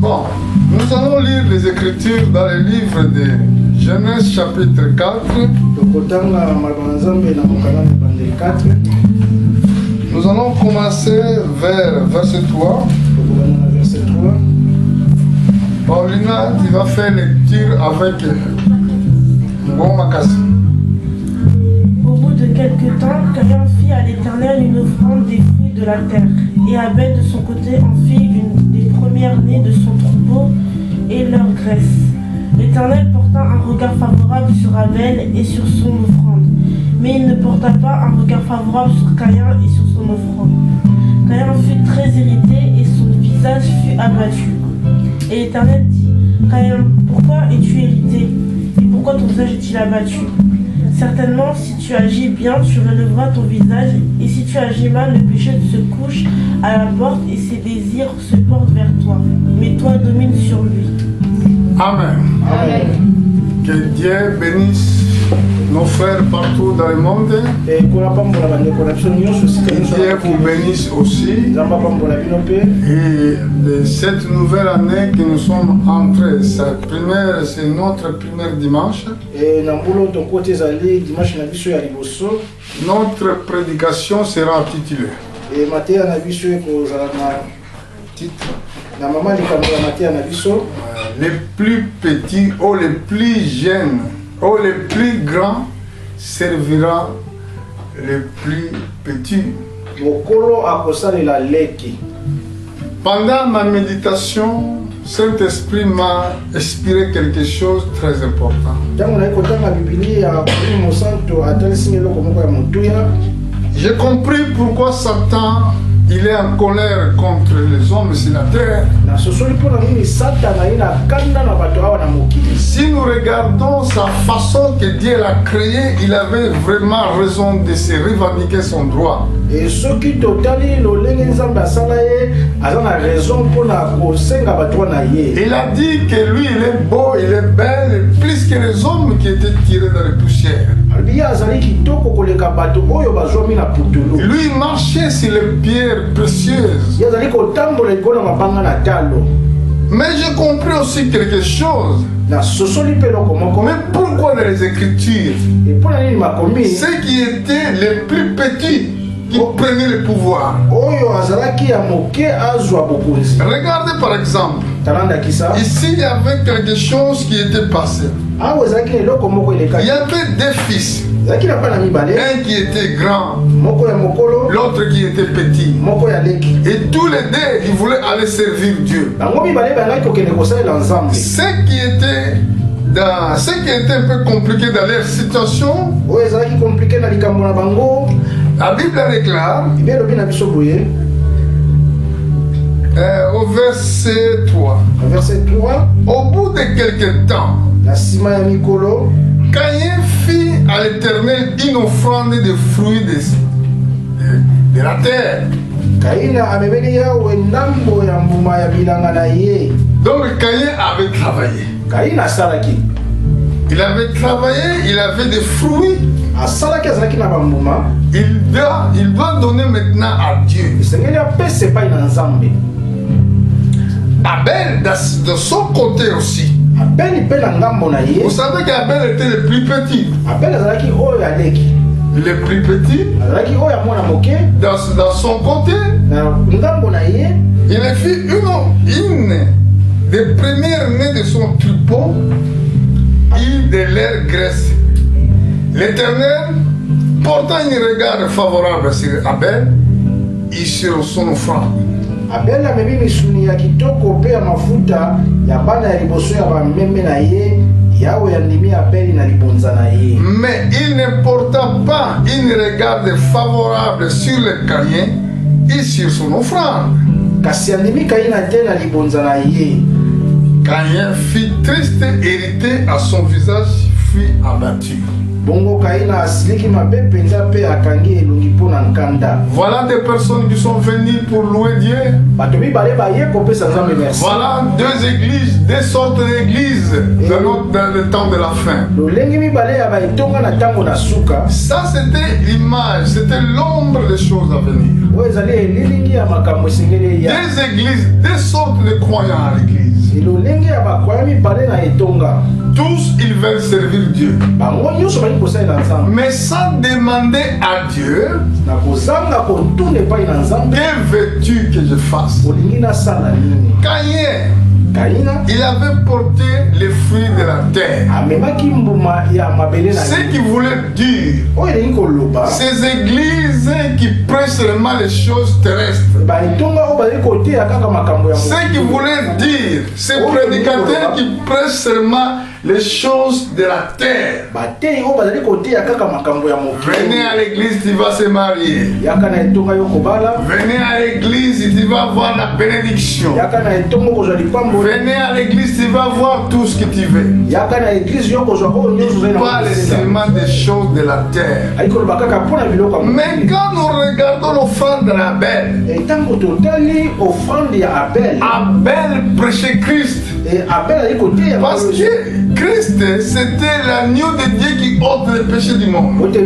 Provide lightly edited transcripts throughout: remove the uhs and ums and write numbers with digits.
Bon, nous allons lire les Écritures dans le livre de Genèse chapitre 4. Nous allons commencer vers verset 3. Paulina, tu vas faire lecture avec Ngomakasi. Au bout de quelque temps, Caïn fit à l'Éternel une offrande des fruits de la terre, et Abel de son côté en fit une des premières-nées de son troupeau et leur graisse. L'Éternel porta un regard favorable sur Abel et sur son offrande, mais il ne porta pas un regard favorable sur Caïn et sur son offrande. Caïn fut très irrité et son visage fut abattu. Et l'Éternel dit, Caïn, pourquoi es-tu irrité? Et pourquoi ton visage est-il abattu? Certainement, si tu agis bien, tu relèveras ton visage, et si tu agis mal, le péché se couche à la porte et ses désirs se portent vers toi. Mais toi, domine sur lui. Amen. Amen. Que Dieu bénisse nos frères partout dans le monde. Et que Dieu vous bénisse aussi. Et de cette nouvelle année que nous sommes entrés, c'est notre premier dimanche. Notre prédication sera intitulée les plus petits ou les plus jeunes ou les plus grands servira les plus petits. Pendant ma méditation, Saint-Esprit m'a inspiré quelque chose de très important. J'ai compris pourquoi Satan il est en colère contre les hommes sur la terre. Si nous regardons sa façon que Dieu l'a créé, il avait vraiment raison de se revendiquer son droit. Et ceux qui il a dit que lui il est beau, il est belle, plus que les hommes qui étaient tirés dans les poussières. Lui il marchait sur les pierres précieuses. Mais j'ai compris aussi quelque chose. Mais pourquoi dans les Écritures, ceux qui étaient les plus petits qui prenaient le pouvoir? Regardez par exemple, ici il y avait quelque chose qui était passé. Il y avait deux fils. Un qui était grand, l'autre qui était petit. Et tous les deux, ils voulaient aller servir Dieu. Ce qui était un peu compliqué dans leur situation, la Bible déclare au verset 3. Au bout de quelque temps, Caïn fit à l'Éternel une offrande de fruits de la terre. Donc Caïn avait travaillé. Il avait travaillé, il avait des fruits. Il doit donner maintenant à Dieu. Abel, de son côté aussi. Vous savez qu'Abel était le plus petit. Le plus petit, dans son côté, il a fait une des premières nées de son troupeau et de leur graisse. L'Éternel, portant un regard favorable sur Abel et sur son offrande. Mais il ne porta pas un regard favorable sur le Caïn et sur son offrande. Caïn fut triste, irrité, à son visage fut abattu. Voilà des personnes qui sont venues pour louer Dieu. Voilà deux églises, deux sortes d'églises dans le temps de la fin. Ça c'était l'image, c'était l'ombre des choses à venir. Deux églises, deux sortes de croyants à l'église. Tous ils veulent servir Dieu. Mais sans demander à Dieu, que veux-tu que je fasse? Il avait porté les fruits de la terre. Ce qui voulait dire, ces églises qui prêchent seulement les choses terrestres. Ce qui voulait dire, ces prédicateurs qui prêchent seulement les choses de la terre. Venez à l'église, tu vas se marier. Venez à l'église, tu vas voir la bénédiction. Venez à l'église, tu vas voir tout ce que tu veux. Il parle seulement des choses de la terre. Mais quand nous regardons l'offrande d'Abel, Abel prêchait Christ. Parce que Christ, c'était l'agneau de Dieu qui ôte les péchés du monde. Les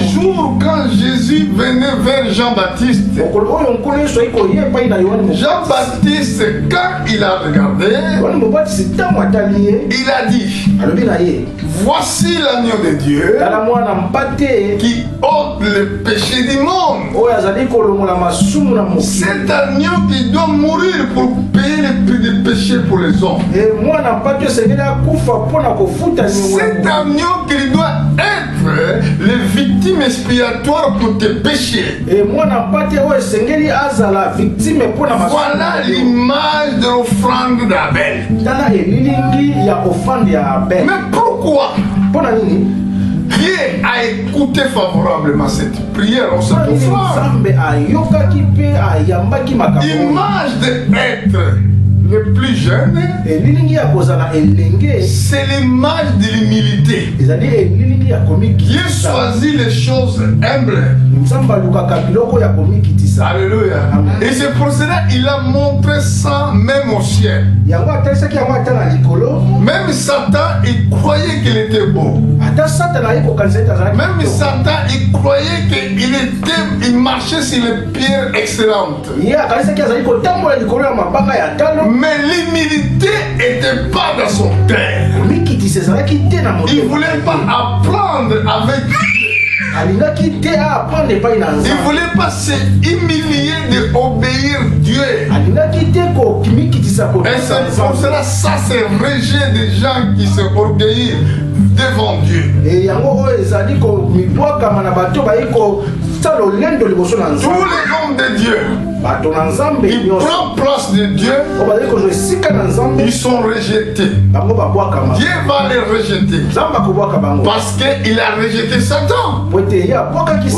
jours quand Jésus venait vers Jean-Baptiste, Jean-Baptiste, quand il a regardé, il a dit, voici l'agneau de Dieu qui ôte les péchés du monde. Cet agneau qui doit mourir pour payer les prix des péchés pour les hommes. Cet agneau qui doit être les victimes expiatoires pour tes péchés. Voilà l'image de l'offrande d'Abel. Mais pourquoi Dieu a écouté favorablement cette prière en cette offrande? L'image d'être le plus jeune, c'est l'image de l'humilité. Dieu choisit les choses humbles. Alléluia. Et c'est pour cela qu'il a montré ça même au ciel. Même Satan, il croyait qu'il était beau. Même Satan, il croyait qu'il marchait sur les pierres excellentes. Mais l'humilité n'était pas dans son cœur. Il ne voulait pas apprendre avec il ne voulait pas se humilier d'obéir Dieu. Et c'est pour cela, ça c'est rejet des gens qui se orgueillissent devant Dieu. Tous les hommes de Dieu qui prennent place de Dieu, ils sont rejetés. Dieu va les rejeter parce qu'il a rejeté Satan. Vous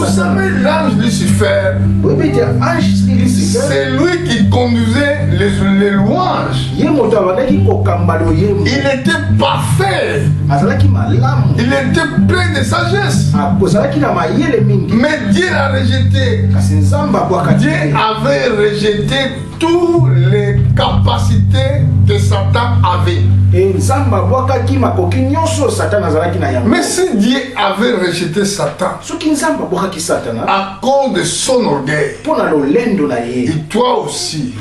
savez, l'ange Lucifer, c'est lui qui conduisait les louanges. Il était parfait. Il était plein de sagesse. Mais Dieu l'a rejeté. Dieu avait rejeté toutes les capacités que Satan avait. Mais si Dieu avait rejeté Satan à cause de son orgueil, et toi aussi,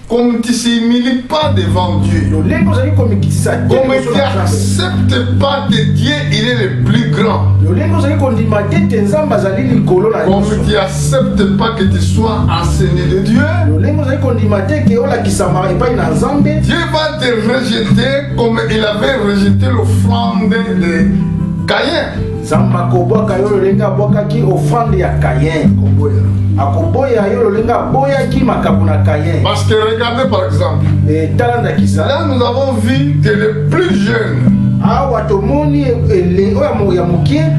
comme tu ne s'humilies pas devant Dieu, comme tu n'acceptes pas que Dieu il est le plus grand, comme tu n'acceptes pas que tu sois enseigné de Dieu, Dieu va te rejeter comme il avait rejeté l'offrande de Caïn. Parce que regardez par exemple, là nous avons vu que le plus jeune,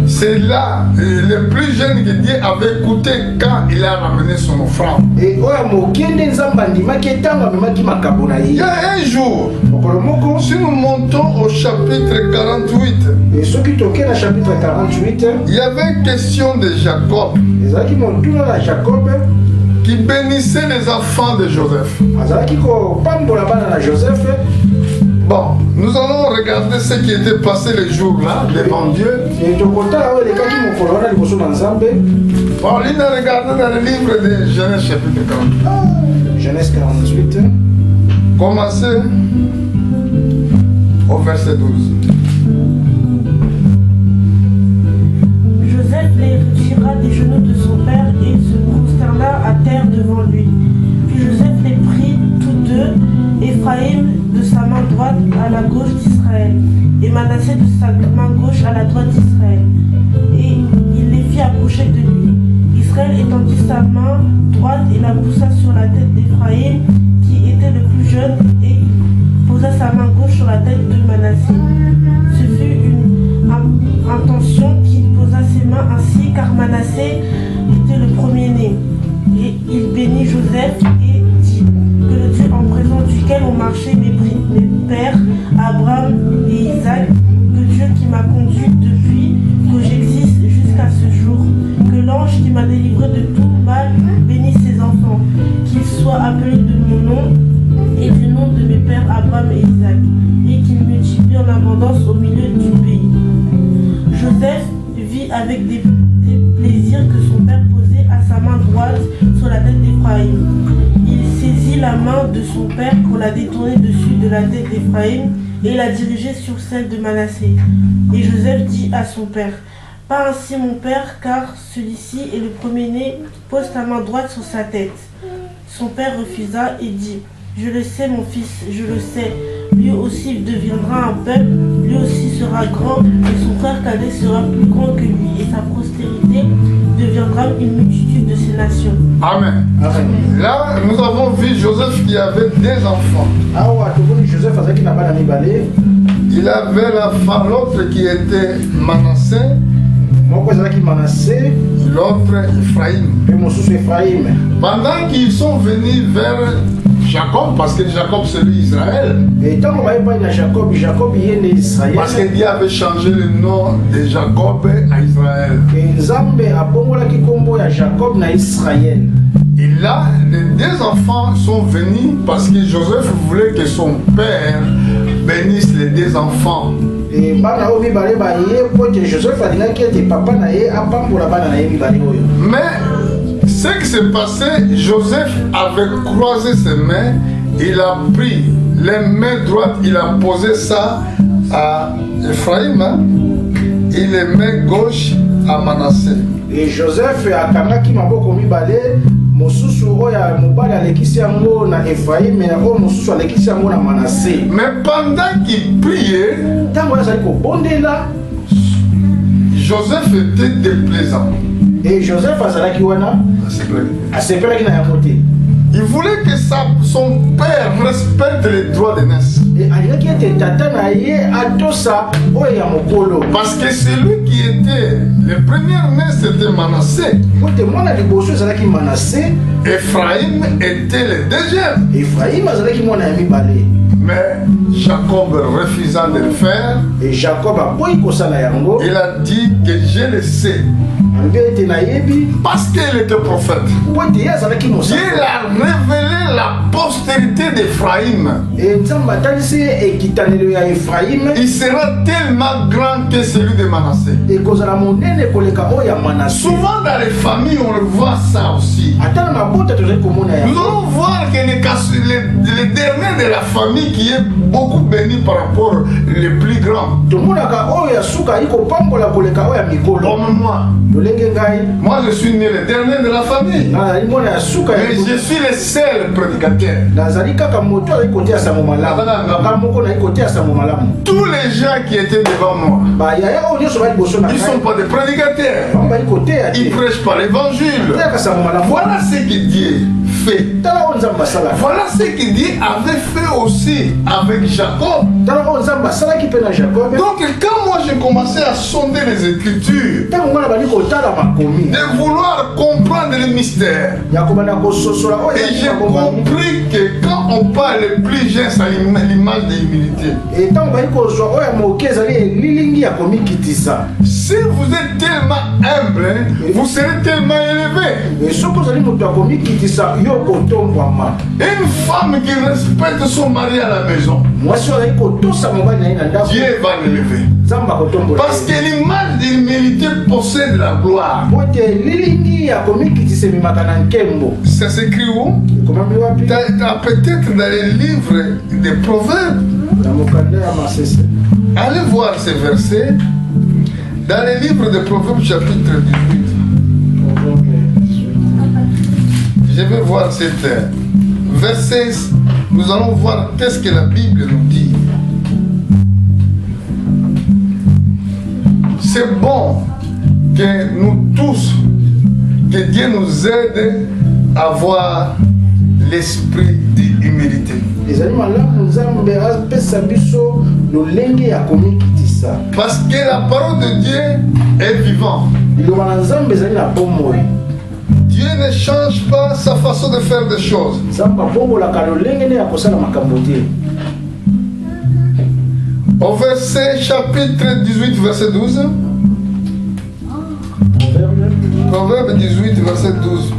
c'est là le plus jeune que Dieu avait écouté quand il a ramené son offrande. Il y a un jour, si nous montons au chapitre 48, il y avait question de Jacob qui bénissait les enfants de Joseph. Bon, nous allons regarder ce qui était passé les jours-là devant Dieu. Pauline a regardé dans le livre de Genèse chapitre 40. Genèse 48. Commencez au verset 12. Joseph les retira des genoux de son père et se prosterna à terre devant lui. Puis Joseph les prit tous deux, Éphraïm de sa main droite à la gauche d'Israël, et Manassé de sa main gauche à la droite d'Israël, et il les fit approcher de lui. Israël étendit sa main droite et la poussa sur la tête d'Éphraïm, qui était le plus jeune, et posa sa main gauche sur la tête de Manassé. Ce fut une intention qu'il posa ses mains ainsi, car Manassé était le premier-né. Et il bénit Joseph et dit que le Dieu en présence duquel ont marché mes pères, Abraham et Isaac, que Dieu qui m'a conduit depuis que j'existe jusqu'à ce jour, que l'ange qui m'a délivré de tout mal bénisse ses enfants, qu'ils soient appelés de mon nom et du nom de mes pères Abraham et Isaac, et qu'ils multiplient en abondance au milieu du pays. Joseph vit avec des plaisirs que son père posait à sa main droite sur la tête d'Éphraïm. Il saisit la main de son père pour la détourner dessus de la tête d'Éphraïm et la diriger sur celle de Manassé. Et Joseph dit à son père: pas ainsi mon père, car celui-ci est le premier-né, pose ta main droite sur sa tête. Son père refusa et dit: je le sais mon fils, je le sais. Lui aussi deviendra un peuple, lui aussi sera grand, et son frère cadet sera plus grand que lui, et sa postérité deviendra une multitude de ces nations. Amen. Amen. Là, nous avons vu Joseph qui avait des enfants. Il avait l'autre qui était Manassé, l'autre Ephraïm. Pendant qu'ils sont venus vers Jacob, parce que Jacob c'est lui Israël. Parce que Dieu avait changé le nom de Jacob à Israël. Et là, les deux enfants sont venus parce que Joseph voulait que son père bénisse les deux enfants. Mais ce qui s'est passé, Joseph avait croisé ses mains, il a pris les mains droites, il a posé ça à Ephraïm et les mains gauches à Manassé. Et Joseph a kangaki maboko mibale, mosusu oya mobali alekisi yango na Ephraïm et mosusu alekisi yango na Manassé. Mais pendant qu'il priait, tango azali ko bondela, Joseph était déplaisant. Et Joseph azalaki wana asepelaki na yango te. Il voulait que son père respecte les droits de naissance. Parce que celui qui était le premier né, c'était Manassé. Ephraïm était le deuxième. Mais Jacob refusa de le faire. Et Jacob il a dit que je le sais. Parce qu'il était prophète. Dieu a révélé la postérité d'Ephraïm. Il sera tellement grand que celui de Manassé. Souvent dans les familles, on voit ça aussi. Nous allons voir que le dernier de la famille qui est beaucoup béni par rapport aux plus grands. Comme moi, je suis né le dernier de la famille. Mais je suis le seul prédicateur. Tous les gens qui étaient devant moi, ils ne sont pas des prédicateurs. Ils prêchent pas l'évangile. Voilà ce que Dieu fait. Voilà ce que Dieu avait fait aussi avec Jacob. Donc quand moi j'ai commencé à sonder les Écritures, de vouloir comprendre les mystères, et j'ai compris que quand on parle le plus jeune, c'est l'image de l'humilité. Si vous êtes tellement humble, vous serez tellement élevé. Une femme qui respecte son mari à la maison, Dieu va l'élever. Parce que l'image de l'humilité possède la gloire. Ça s'écrit où? Peut-être dans les livres des Proverbes. Allez voir ces versets dans les livres des Proverbes chapitre 18. Je vais voir cet verset. Nous allons voir qu'est-ce que la Bible nous dit. C'est bon que nous tous, que Dieu nous aide à avoir l'esprit d'humilité. Parce que la parole de Dieu est vivante. Dieu ne change pas sa façon de faire des choses. Au verset chapitre 18, verset 12. Proverbe 18, verset 12.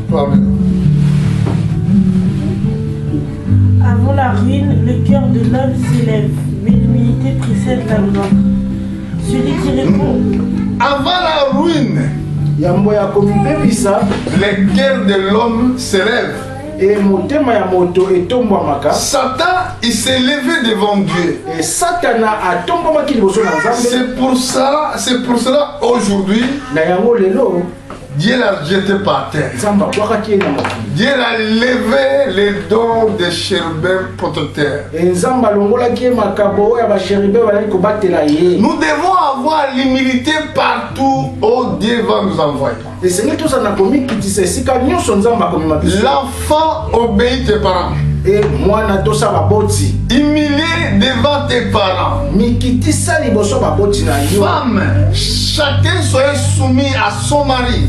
Avant la ruine, le cœur de l'homme s'élève, mais l'humilité précède la gloire. Celui qui répond. Avant la ruine, le cœur de l'homme s'élève. Satan, il s'est levé devant Dieu. C'est pour cela aujourd'hui, Dieu l'a jeté par terre. Dieu a levé les dons des chérubins protecteurs. Nous devons avoir l'humilité partout où Dieu va nous envoyer. L'enfant obéit tes parents. Humilié devant tes parents. Femme, chacun soit soumis à son mari.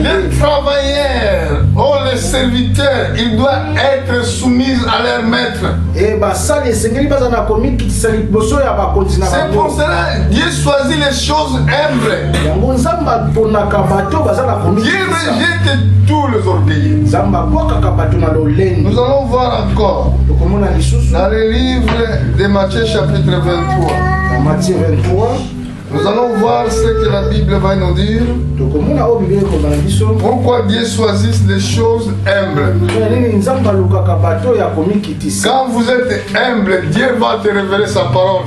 Les travailleurs ou les serviteurs, ils doivent être soumis à leur maître. C'est pour cela que Dieu choisit les choses humbles. Dieu rejette tous les orgueilleux. Nous allons voir encore dans le livre de Matthieu chapitre 23. Matthieu 23. Nous allons voir ce que la Bible va nous dire. Pourquoi Dieu choisit les choses humbles. Quand vous êtes humble, Dieu va te révéler sa parole.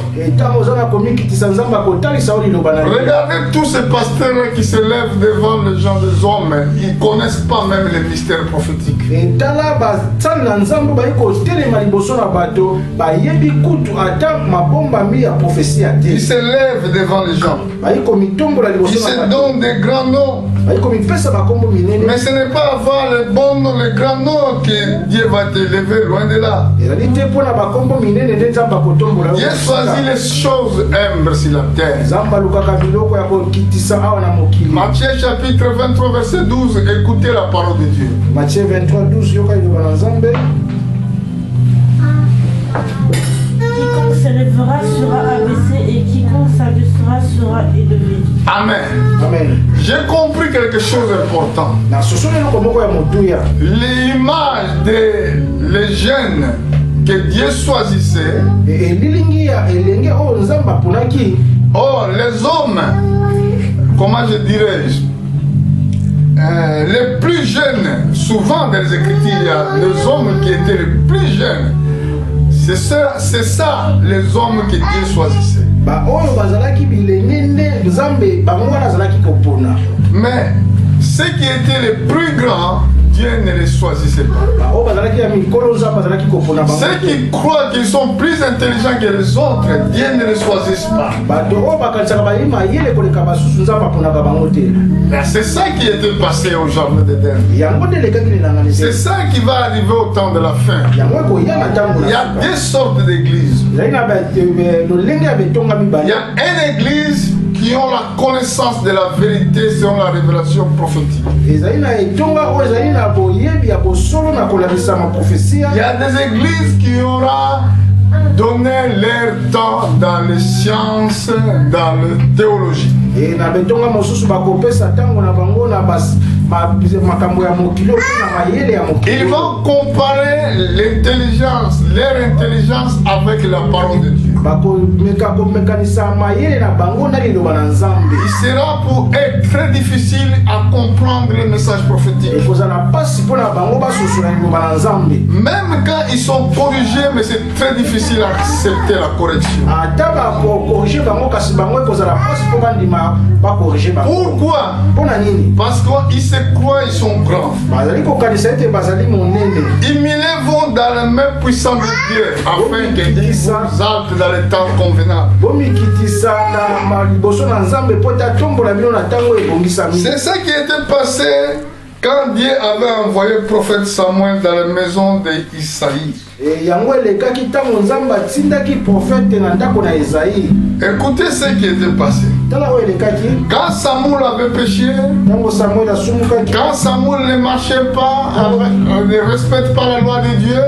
Regardez tous ces pasteurs qui se lèvent devant les gens des hommes. Ils ne connaissent pas même les mystères prophétiques. Ils se lèvent devant les gens. Ils se donnent des grands noms. Mais ce n'est pas avoir les bons noms, les grands noms que Dieu va t'élever, loin de là. Dieu choisit les choses humbles sur la terre. Matthieu chapitre 23 verset 12, écoutez la parole de Dieu. Matthieu 23 12, quiconque s'élèvera sera abaissé et quiconque s'abaissera sera élevé. Amen. Amen. J'ai compris quelque chose d'important. L'image des jeunes que Dieu choisissait. Oh, les hommes, comment je dirais-je, les plus jeunes, souvent dans les Écritures, il y a les hommes qui étaient les plus jeunes. C'est ça les hommes que Dieu choisissait. Mais ceux qui étaient les plus grands, Dieu ne les choisissait pas. Ceux qui croient qu'ils sont plus intelligents que les autres, Dieu ne les choisit pas. C'est ça qui était passé au jardin d'Éden. C'est ça qui va arriver au temps de la fin. Il y a deux sortes d'églises. Il y a une église qui ont la connaissance de la vérité selon la révélation prophétique. Il y a des églises qui auront donné leur temps dans les sciences, dans la théologie. Ils vont comparer l'intelligence, leur intelligence avec la parole de Dieu. sera pour être très difficile à comprendre le message prophétique. Même quand ils sont corrigés, mais c'est très difficile à accepter la correction. Pourquoi? Parce qu'ils se croient, ils sont grands. Ils m'élèvent dans le même puissant de Dieu afin qu'ils vous exaltent dans le temps convenable. C'est ça qui était passé quand Dieu avait envoyé le prophète Samuel dans la maison d'Isaïe. Écoutez ce qui était passé. Quand Samuel avait péché, quand Samuel ne marchait pas, ne respecte pas la loi de Dieu,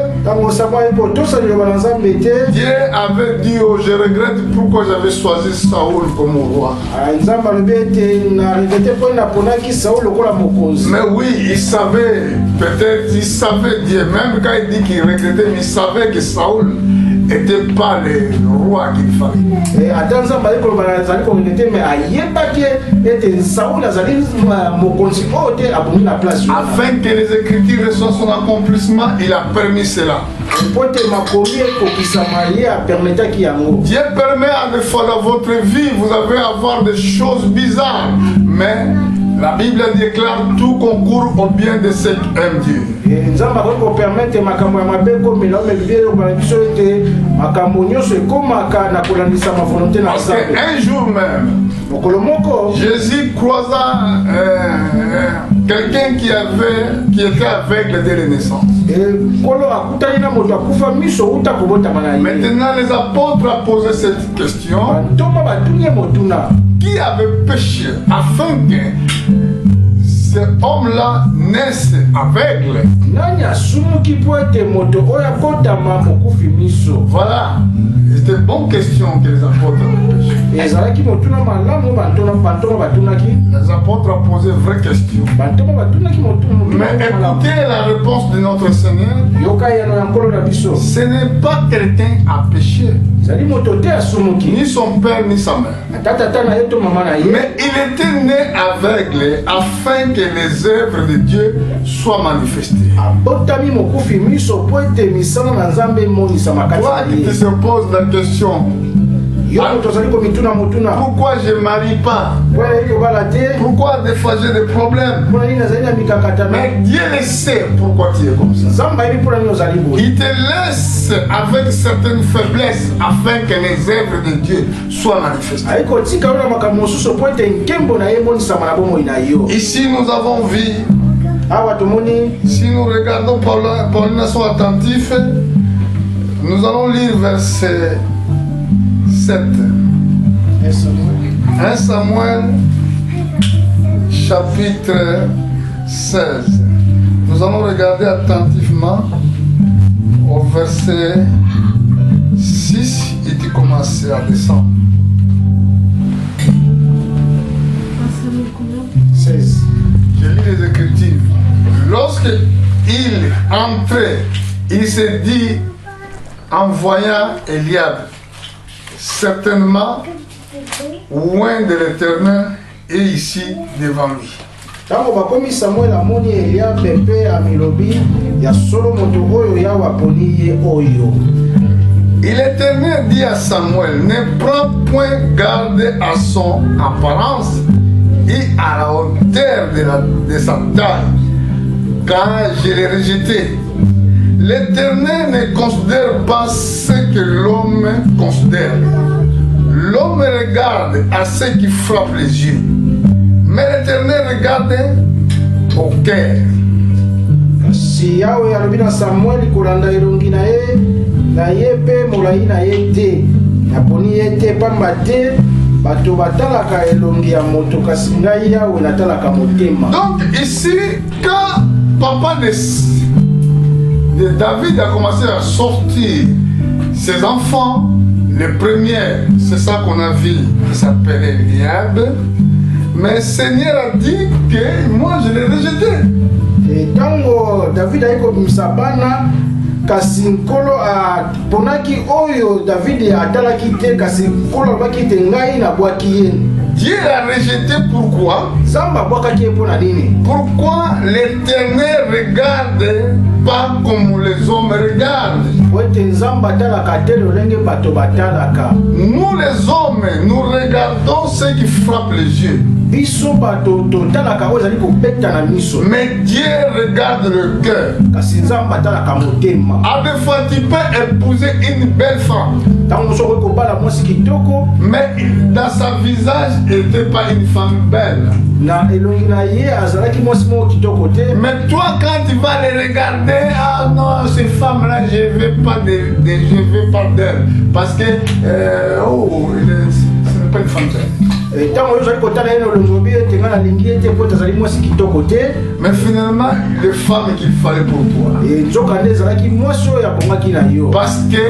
Dieu avait dit, oh, je regrette pourquoi j'avais choisi Saoul comme roi. Mais oui, il savait, peut-être il savait Dieu, même quand il dit qu'il regrettait, mais il savait que Saoul n'était pas le roi qu'il fallait. Afin que les Écritures reçoivent son accomplissement, il a permis cela. Dieu permet à des fois dans votre vie, vous allez avoir des choses bizarres, mais la Bible déclare tout concourt au bien de ceux qui aiment Dieu. Parce qu'un jour même, Jésus croisa quelqu'un qui était aveugle dès la naissance. Maintenant, les apôtres ont posé cette question. Qui avait péché afin que ce homme-là naisse aveugle? Voilà, c'était une bonne question que les apôtres ont péché. Les apôtres ont posé une vraie question. Mais écoutez la réponse de notre Seigneur. Ce n'est pas quelqu'un à pécher, ni son père ni sa mère. Mais il était né aveugle afin que les œuvres de Dieu soient manifestées. Toi qui te poses la question, pourquoi je ne marie pas? Pourquoi des fois j'ai des problèmes? Mais Dieu le sait pourquoi tu es comme ça. Il te laisse avec certaines faiblesses afin que les œuvres de Dieu soient manifestées. Ici nous avons vu, si nous regardons par une nation attentive, nous allons lire verset 7. 1 Samuel chapitre 16. Nous allons regarder attentivement au verset 6 et tu commences à descendre. 16. Je lis les Écritures. Lorsque il entrait, il s'est dit en voyant Eliab, certainement loin de l'Éternel et ici devant lui. Et l'Éternel dit à Samuel, ne prends point garde à son apparence et à la hauteur de sa taille, car je l'ai rejeté. L'Éternel ne considère pas ce que l'homme considère. L'homme regarde à ce qui frappe les yeux, mais l'Éternel regarde au cœur. Si Yahweh alobi na Samuel kolanda elongi na ye pe molai na ye te, naponi ye te pamba te bato batalaka elongi ya moto kasi ngai Yahweh natalaka motema. Donc ici quand papa de David a commencé à sortir ses enfants, le premier, c'est ça qu'on a vu, qui s'appelait Eliab. Mais le Seigneur a dit que moi je l'ai rejeté. Et quand David a eu comme Sabana, kasi nkolo ponaki oyo David atalaki te kasi nkolo baki te ngai na bwaki ye. Dieu l'a rejeté, pourquoi? Pourquoi l'Éternel regarde pas comme les hommes regardent? Nous les hommes, nous regardons ce qui frappe les yeux. Mais Dieu regarde le cœur. À des fois, tu peux épouser une belle femme, mais dans sa visage, elle n'était pas une femme belle. Mais toi, quand tu vas les regarder, ah non, ces femmes-là, je ne veux pas d'elles. Parce que, ce n'est pas une femme belle. Mais finalement, les femmes qu'il fallait pour toi. Parce que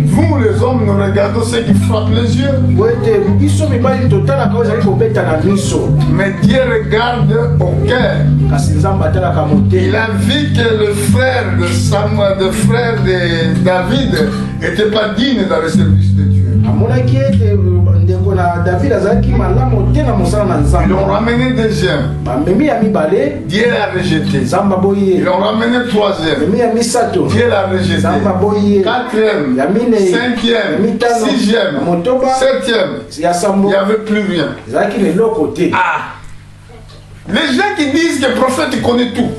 vous, les hommes, nous regardons ce qui frappe les yeux. Mais Dieu regarde au cœur. Il a vu que le frère de David n'était pas digne dans le service de Dieu. Ils l'ont ramené deuxième. Dieu l'a rejeté. Ils l'ont ramené troisième. Dieu l'a rejeté. Quatrième, cinquième, sixième, septième. Il n'y avait plus rien. Ah. Les gens qui disent que le prophète il connaît tout.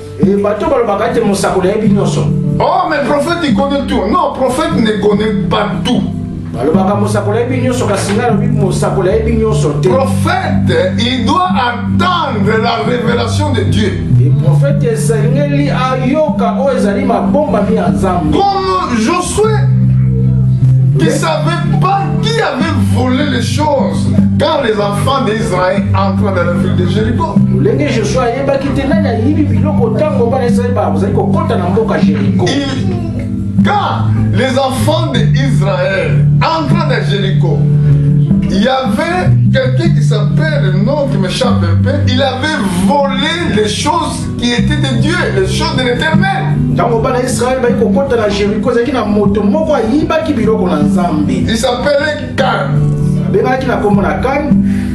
Oh, mais le prophète il connaît tout. Non, le prophète ne connaît pas tout. Le prophète, il doit attendre la révélation de Dieu. Comme Josué, qui ne savait pas qui avait volé les choses quand les enfants d'Israël entraient dans la ville de Jéricho. Quand les enfants d'Israël entrent dans Jéricho, il y avait quelqu'un qui s'appelle, le nom qui m'échappe un peu, il avait volé les choses qui étaient de Dieu, les choses de l'Éternel. Il s'appelait Can.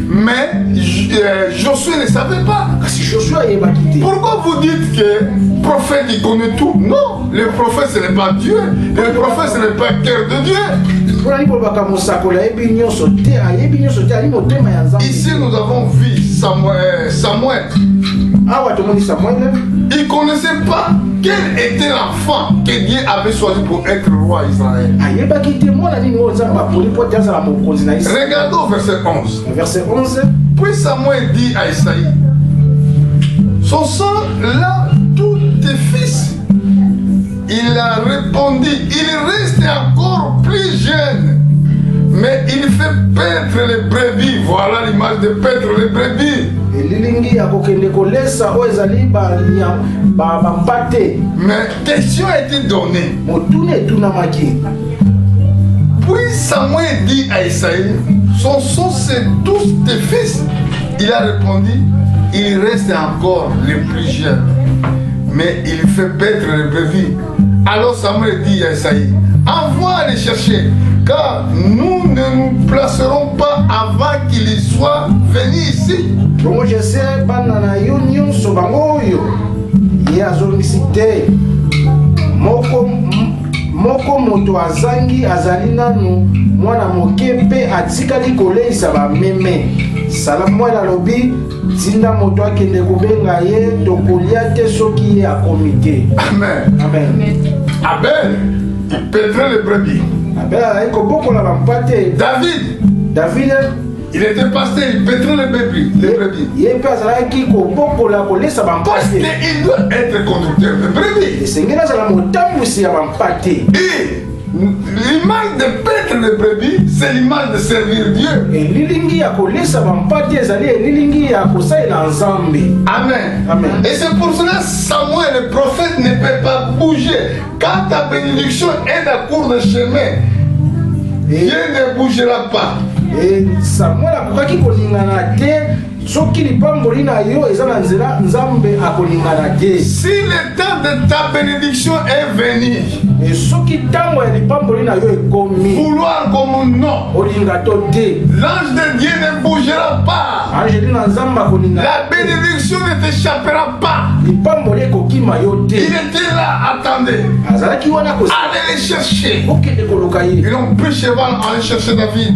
Mais Josué ne savait pas. Pourquoi vous dites que le prophète il connaît tout? Non, le prophète ce n'est pas Dieu. Le prophète ce n'est pas le cœur de Dieu. Ici nous avons vu Samuel. Il ne connaissait pas quel était l'enfant que Dieu avait choisi pour être roi Israël. Regardons au verset 11. Puis Samuel dit à Isaïe, son sang là, tous tes fils. Il a répondu, il reste encore plus jeune, mais il fait paître les brebis. Voilà l'image de paître les brebis. Mais question a été donnée. Puis Samuel dit à Isaïe, son sang c'est tous tes fils. Il a répondu, il reste encore les plus jeunes, mais il fait paître les brebis. Alors Samuel dit à Isaïe, envoie les chercher, car nous ne nous placerons pas avant qu'il y soit venu ici. Moko moto azangi azali nanu mwana moke mpe atikali koleisa bameme. Samuel alobi tinda moto akende kobenga ye tokolia te soki ye akomi te. Amen. Amen. Abel, il pèterait les brebis. Abel azali kobokola bampate. David il était pasteur, il pèterait les brebis. Parce qu'il doit être conducteur de brebis. Et l'image de paître les brebis, c'est l'image de servir Dieu. Amen. Et c'est pour cela que Samuel, le prophète, ne peut pas bouger. Quand ta bénédiction est à court de chemin, Dieu ne bougera pas. Et Samuel akokaki kolingana te Si le temps de ta bénédiction est venu, vouloir comme non, l'ange de Dieu ne bougera pas. La bénédiction ne t'échappera pas. Il était là, attendez. Allez les chercher. Ils ont pris cheval, allez chercher David.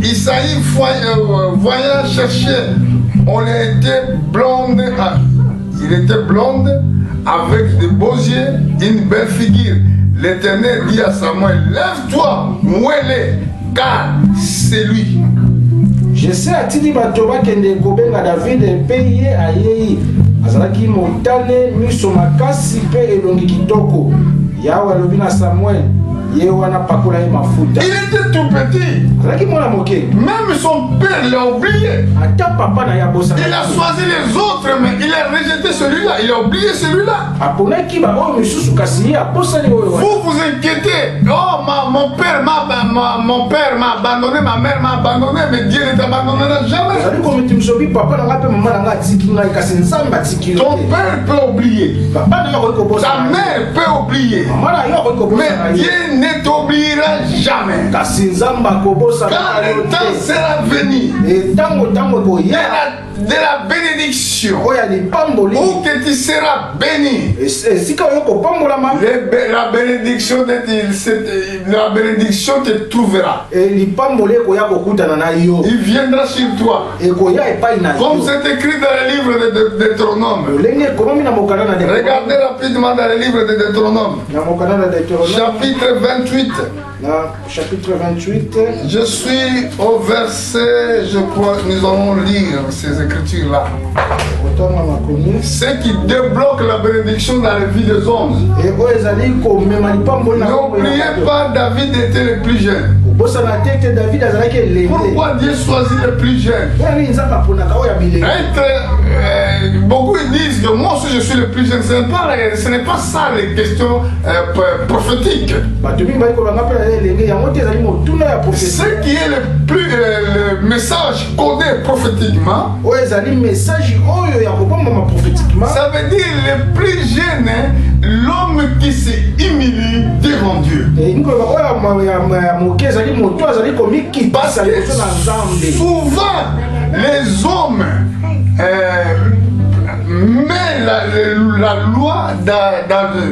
Isaïe voyant chercher, on était blonde. Il était blonde avec des beaux yeux, une belle figure. L'Éternel dit à Samuel, lève-toi, mouelle, car c'est lui. Je sais à Tidi Batoba kende kobenga David peye ayei. Azalaki montane miso makasi pe elongi kitoko. Yawe alobina Samuel. Il était tout petit. Même son père l'a oublié. Il a choisi les autres, mais il a rejeté celui-là. Il a oublié celui-là. Vous vous inquiétez. Oh, mon père m'a abandonné, ma mère m'a abandonné, mais Dieu ne t'abandonnera jamais. Ton père peut oublier. Ta mère peut oublier. Mais Dieu ne t'oubliera jamais. Car le temps sera venu de la bénédiction où que tu seras béni. La bénédiction te trouvera. Il viendra sur toi. Comme c'est écrit dans le livre de Deutéronome. Regardez rapidement dans le livre de Deutéronome. Chapitre 28. Chapitre 28. Je suis au verset, je crois, nous allons lire ces écritures-là. Ce qui débloque la bénédiction dans la vie des hommes. N'oubliez pas, David était le plus jeune. Pourquoi Dieu choisit le plus jeune? Beaucoup disent que moi aussi je suis le plus jeune. Ce n'est pas ça les questions prophétiques. Ce qui est le message codé prophétiquement, ça veut dire le plus jeune, l'homme qui s'est humilié devant Dieu. Parce que souvent les hommes mais la loi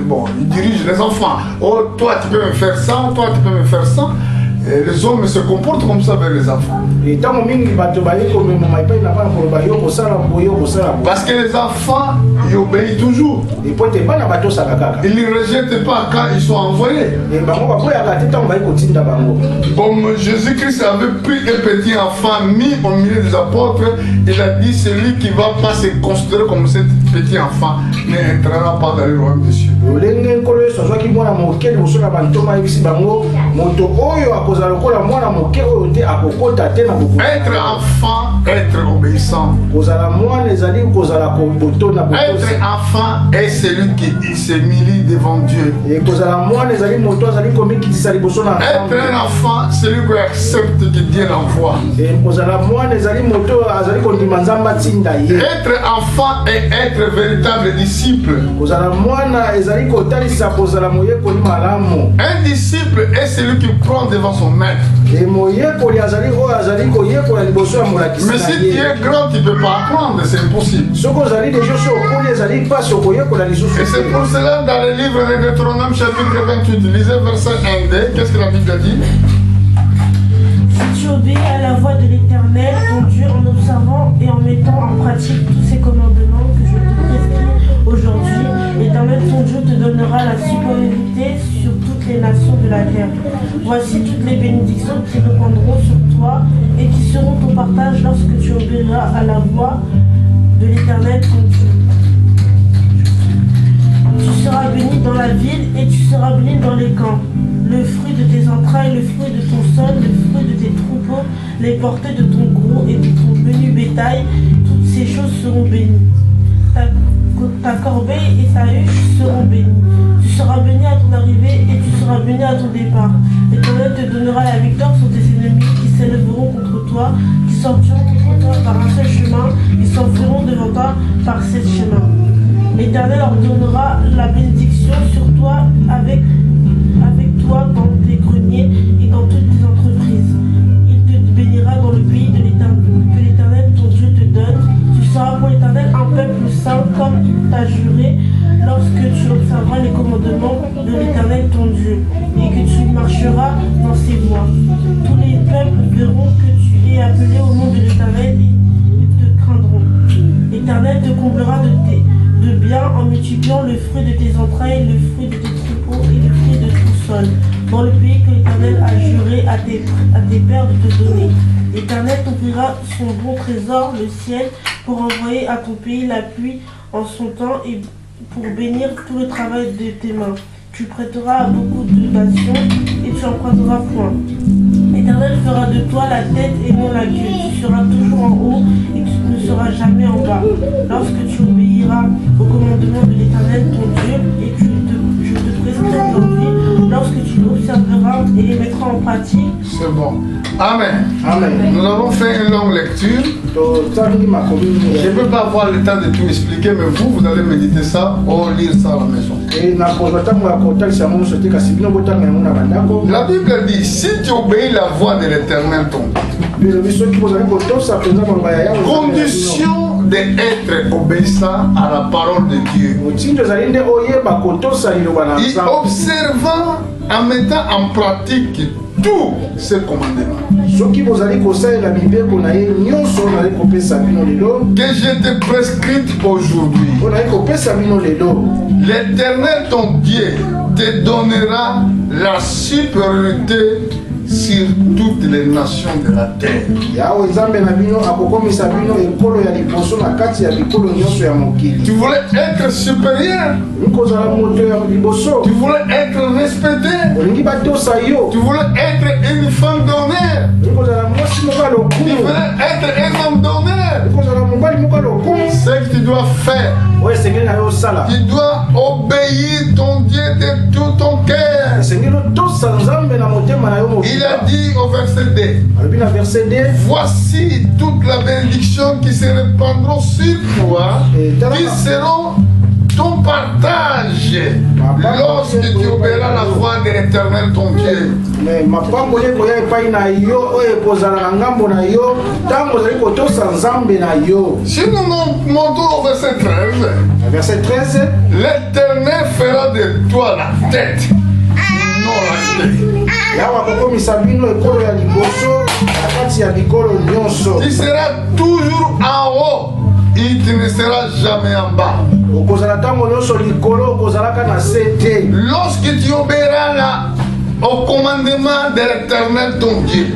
bon, ils dirigent les enfants. Oh, toi tu peux me faire ça, toi tu peux me faire ça. Et les hommes se comportent comme ça avec les enfants. Parce que les enfants, ils obéissent toujours. Ils ne rejettent pas quand ils sont envoyés. Comme Jésus-Christ avait pris un petit enfant mis au milieu des apôtres, il a dit celui qui ne va pas se considérer comme ce petit enfant n'entrera pas dans le royaume des cieux. Être enfant, être obéissant. Être enfant est celui qui s'humilie devant Dieu. Être un enfant, celui qui accepte que Dieu l'envoie. Être enfant et être véritable disciple. Un disciple est celui qui prend devant son maître. Mais si tu es grand, tu ne peux pas apprendre, c'est impossible. Et c'est pour cela dans le livre de Deutéronome chapitre 28, lisez verset 1d, qu'est-ce que la Bible dit? Si tu obéis à la voix de l'Éternel, ton Dieu, en observant et en mettant en pratique tous ces commandements que je te prescris aujourd'hui, l'Éternel ton Dieu te donnera la supériorité sur toutes les nations de la terre. Voici toutes les bénédictions qui répandront sur toi et qui seront ton partage lorsque tu obéiras à la voix de l'Éternel ton Dieu. Tu seras béni dans la ville et tu seras béni dans les camps. Le fruit de tes entrailles, le fruit de ton sol, le fruit de tes troupeaux, les portées de ton gros et de ton menu bétail, toutes ces choses seront bénies. Ta corbeille et ta huche seront bénies. Tu seras béni à ton arrivée et tu seras béni à ton départ. L'Éternel te donnera la victoire sur tes ennemis qui s'élèveront viendront contre toi, qui sortiront contre toi par un seul chemin, et s'enfuiront devant toi par 7 chemins. L'Éternel ordonnera la bénédiction sur toi avec toi dans tes greniers et dans toutes tes entreprises. Il te bénira dans le pays que l'Éternel ton Dieu te donne. Tu seras pour l'Éternel un peuple saint comme il t'a juré lorsque tu observeras les commandements de l'Éternel ton Dieu et que tu marcheras dans ses voies. Tous les peuples verront que tu es appelé au nom de l'Éternel et ils te craindront. L'Éternel te comblera de bien en multipliant le fruit de tes entrailles, le fruit de tes troupeaux et le fruit de tout sol, dans le pays que l'Éternel a juré à tes pères de te donner. L'Éternel t'ouvrira son bon trésor, le ciel, pour envoyer à ton pays la pluie en son temps et pour bénir tout le travail de tes mains. Tu prêteras à beaucoup de nations et tu emprunteras point. L'Éternel fera de toi la tête et non la queue. Tu seras toujours en haut et tu ne seras jamais en bas. Lorsque tu obéiras au commandement de l'Éternel ton Dieu et que je te prescris aujourd'hui, lorsque tu observeras et les mettras en pratique. C'est bon. Amen. Amen. Nous avons fait une longue lecture. Je ne peux pas avoir le temps de tout expliquer, mais vous allez méditer ça ou lire ça à la maison. La Bible dit, si tu obéis la voix de l'Éternel ton Dieu, condition d'être obéissant à la parole de Dieu, et observant en mettant en pratique tous ces commandements que je te prescris aujourd'hui, l'Éternel ton Dieu te donnera la supériorité sur toutes les nations de la terre. Tu voulais être supérieur, tu voulais être respecté, tu voulais être une femme d'honneur, tu voulais être un homme d'honneur. Ce que tu dois faire, tu dois obéir ton Dieu de tout ton cœur. Il a dit au verset 2, voici toute la bénédiction qui se répandront sur toi, qui seront ton partage lorsque tu obéiras la voix de l'Éternel ton Dieu. Si nous montons au verset 13, l'Éternel fera de toi la tête, non la tête. Tu seras toujours en haut et tu ne seras jamais en bas. Lorsque tu obéiras au commandement de l'Éternel ton Dieu,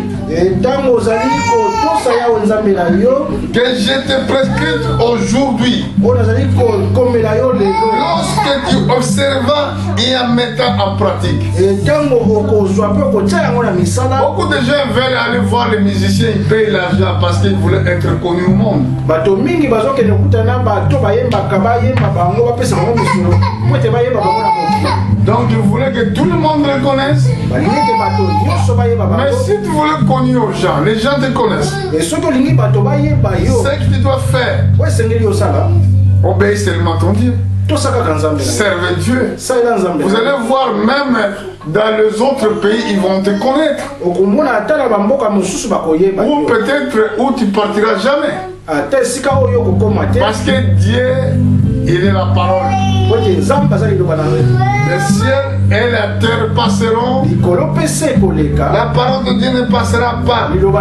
que je te prescris aujourd'hui, lorsque tu observas et en mettant en pratique. Beaucoup de gens veulent aller voir les musiciens, ils payent l'argent parce qu'ils voulaient être connus au monde. Donc tu voulais que tout le monde le connaisse. Mais si tu voulais connu aux gens, les gens te connaissent. Ce que tu dois faire, obéis seulement ton Dieu. Servez Dieu. Vous allez voir, même dans les autres pays, ils vont te connaître. Ou peut-être où tu partiras jamais. Parce que Dieu, il est la parole. Le ciel et la terre passeront. La parole de Dieu ne passera pas. Vous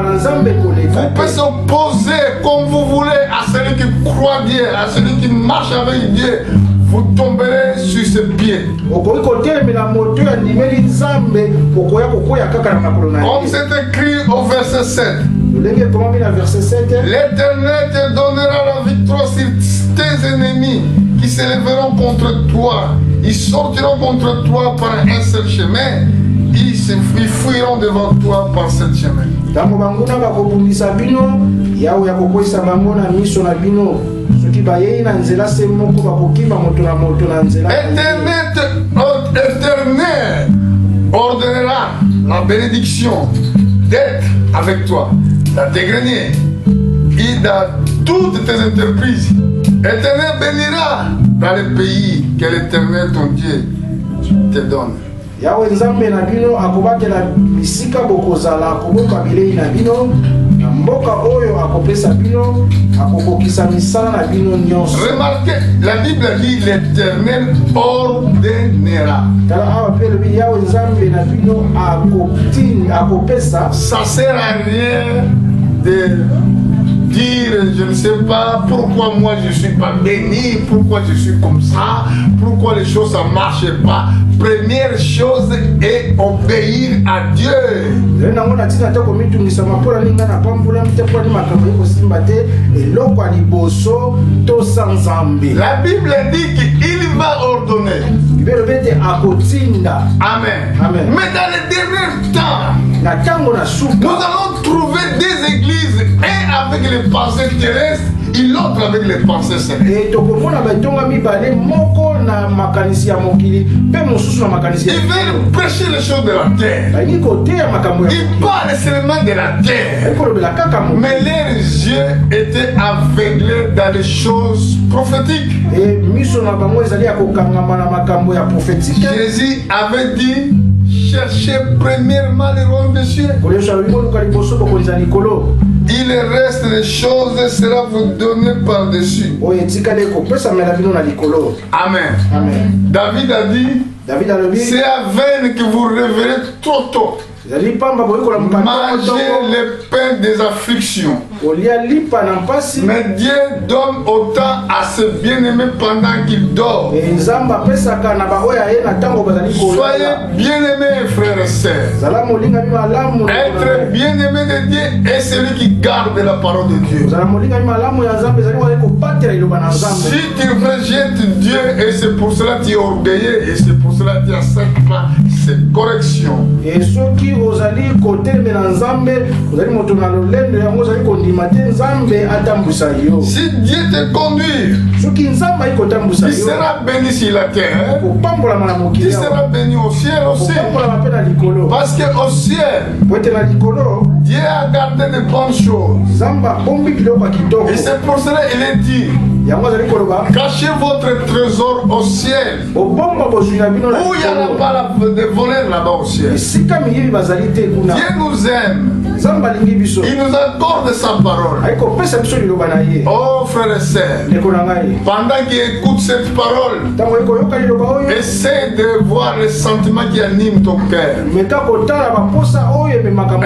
pouvez s'opposer comme vous voulez à celui qui croit Dieu, à celui qui marche avec Dieu. Vous tomberez sur ses pieds. Comme c'est écrit au verset 7. L'Éternel te donnera la victoire sur tes ennemis qui se lèveront contre toi. Ils sortiront contre toi par un seul chemin. Ils fuiront devant toi par 7 chemins. Éternel ordonnera la bénédiction d'être avec toi. dans tes greniers et dans toutes tes entreprises. L'Éternel bénira dans le pays que l'Éternel ton Dieu te donne. Yawe nzambe na bino akobatela bisika bokozala akoboka bilei na bino na mboka oyo akopesa bino akobokisa misala na bino nyonso. Remarquez, la Bible dit l'Éternel ordonnera. Tala awa pe lobi yawe nzambe na bino akopesa. Ça sert à rien de dire je ne sais pas pourquoi moi je ne suis pas béni, pourquoi je suis comme ça, pourquoi les choses ne marchent pas. Première chose est obéir à Dieu. La Bible dit qu'il va ordonner. Amen. Amen. Mais dans les derniers temps, nous allons trouver des églises, un avec les pensées terrestres et l'autre avec les pensées célestes. Ils veulent prêcher les choses de la terre. Ils parlent seulement de la terre. Mais leurs yeux étaient aveuglés dans les choses prophétiques. Jésus avait dit, cherchez premièrement le royaume des cieux. Il reste des choses, cela vous donné par-dessus. Amen. Amen. David a dit, c'est à peine que vous révélez trop tôt. Mangez le pain des afflictions. Mais Dieu donne autant à ses bien-aimés pendant qu'il dort. Soyez bien-aimés, frères et sœurs. Être bien-aimé de Dieu est celui qui garde la parole de Dieu. Si tu rejettes Dieu et c'est pour cela que tu es orgueilleux et c'est pour cela que tu n'acceptes pas cette correction. Si Dieu te conduit, tu seras béni sur la terre. Tu seras béni au ciel aussi. Parce qu'au ciel, Dieu a gardé de bonnes choses. Et c'est pour cela qu'il est dit, cachez votre trésor au ciel. Où il n'y a pas de voleurs là-bas au ciel. Dieu nous aime. Il nous accorde sa parole. Oh frères et sœurs, pendant qu'il écoute cette parole, essaie de voir les sentiments qui animent ton cœur.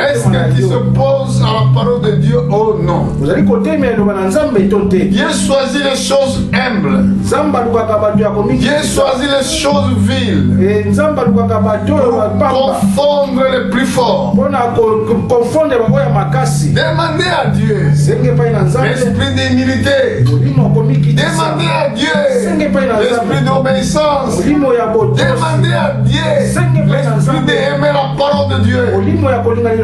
Est-ce que tu s'opposes à la parole de Dieu ou non? Dieu choisit les choses humbles. Dieu choisit les choses viles pour confondre les plus forts. Demandez à Dieu l'esprit d'humilité. Demandez à Dieu l'esprit d'obéissance. Demandez à Dieu l'esprit d'aimer la parole de Dieu.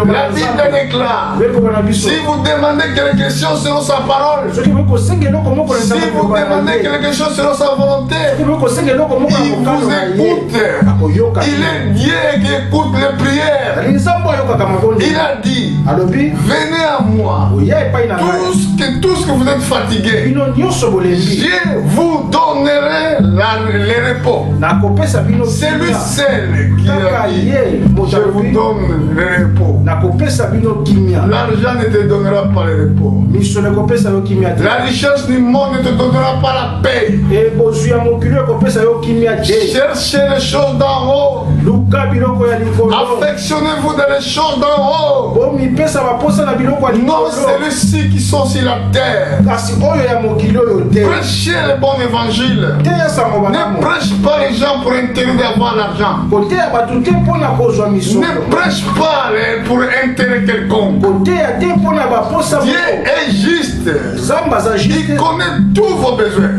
La Bible déclare, si vous demandez quelque chose selon sa parole, si vous demandez quelque chose selon sa volonté, il vous écoute. Il est Dieu qui écoute les prières. Il a dit, venez à moi, tous que vous êtes fatigués, je vous donnerai le repos. C'est lui seul qui a dit, je vous donne le repos. L'argent ne te donnera pas le repos. La richesse du monde ne te donnera pas la paix. Cherchez les choses d'en haut. Affectionnez-vous dans les choses d'en haut. Non, celui-ci qui sont sur la terre. Prêchez le bon évangile. Ne prêche pas les gens pour intérêt d'avoir l'argent. Ne prêche pas pour intérêt quelconque. Dieu est juste. Il connaît tous vos besoins.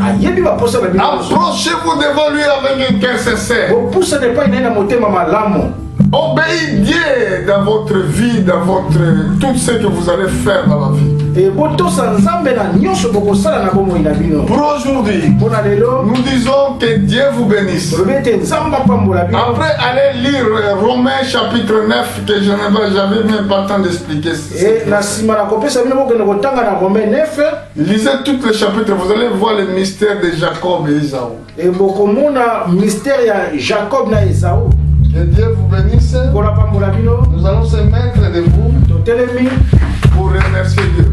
Approchez-vous devant lui avec un cœur sincère. Obéissez Dieu dans votre vie, dans votre tout ce que vous allez faire dans la vie. Pour aujourd'hui, nous disons que Dieu vous bénisse. Après, allez lire Romains chapitre 9, que j'avais même pas le temps d'expliquer. Lisez tous les chapitres, vous allez voir le mystère de Jacob et Esaü. Que Dieu vous bénisse. Nous allons se mettre debout pour remercier Dieu.